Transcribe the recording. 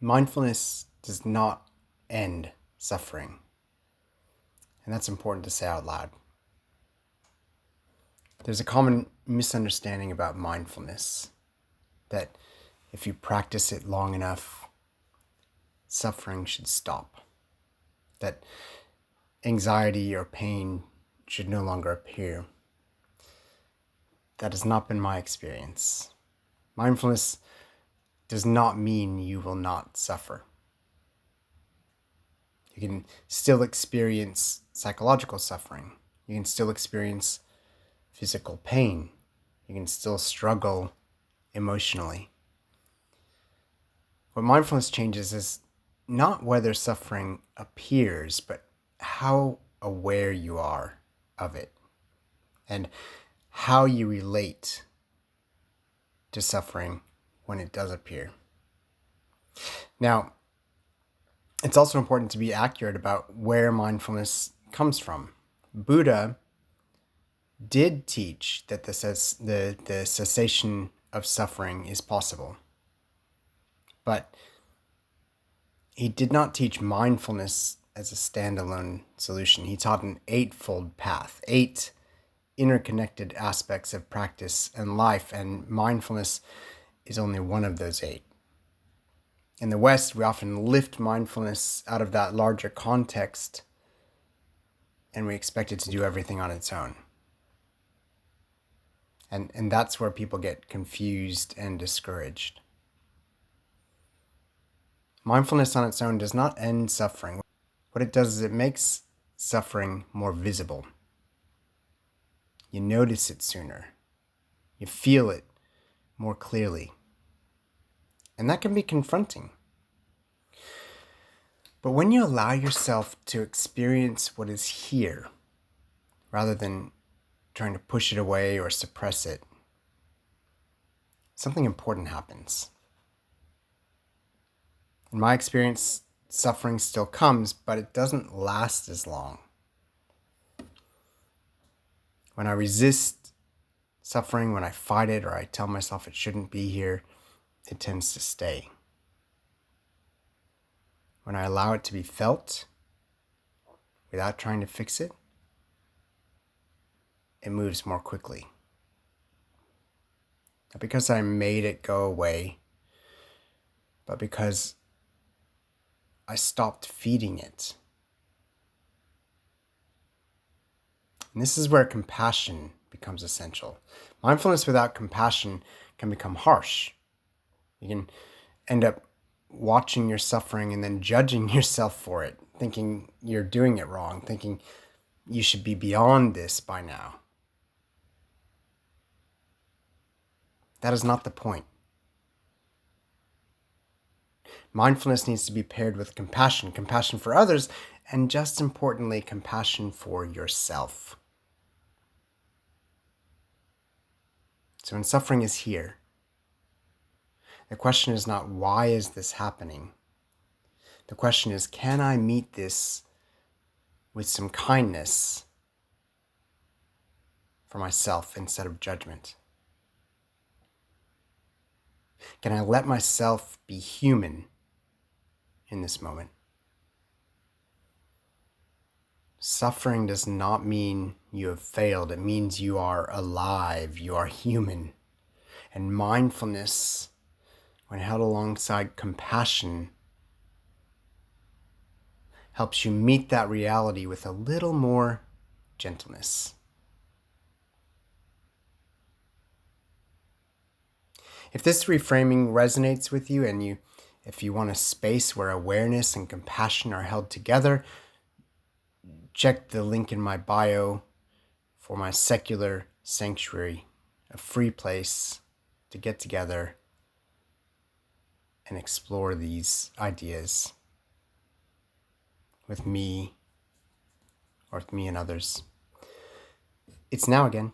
Mindfulness does not end suffering. And that's important to say out loud. There's a common misunderstanding about mindfulness that if you practice it long enough, suffering should stop. That anxiety or pain should no longer appear. That has not been my experience. Mindfulness does not mean you will not suffer. You can still experience psychological suffering. You can still experience physical pain. You can still struggle emotionally. What mindfulness changes is not whether suffering appears, but how aware you are of it and how you relate to suffering when it does appear. Now, it's also important to be accurate about where mindfulness comes from. Buddha did teach that the cessation of suffering is possible, but he did not teach mindfulness as a standalone solution. He taught an eightfold path, 8 interconnected aspects of practice and life, and mindfulness is only one of those 8. In the West, we often lift mindfulness out of that larger context and we expect it to do everything on its own. And that's where people get confused and discouraged. Mindfulness on its own does not end suffering. What it does is it makes suffering more visible. You notice it sooner. You feel it more clearly. And that can be confronting. But when you allow yourself to experience what is here, rather than trying to push it away or suppress it, something important happens. In my experience, suffering still comes, but it doesn't last as long. When I resist suffering, when I fight it or I tell myself it shouldn't be here, it tends to stay. When I allow it to be felt without trying to fix it, it moves more quickly. Not because I made it go away, but because I stopped feeding it. And this is where compassion becomes essential. Mindfulness without compassion can become harsh. You can end up watching your suffering and then judging yourself for it, thinking you're doing it wrong, thinking you should be beyond this by now. That is not the point. Mindfulness needs to be paired with compassion for others, and just importantly, compassion for yourself. So when suffering is here, the question is not, why is this happening? The question is, can I meet this with some kindness for myself instead of judgment? Can I let myself be human in this moment? Suffering does not mean you have failed. It means you are alive, you are human. And mindfulness, when held alongside compassion, helps you meet that reality with a little more gentleness. If this reframing resonates with you and if you want a space where awareness and compassion are held together, check the link in my bio for my secular sanctuary, a free place to get together and explore these ideas with me or with me and others. It's now again.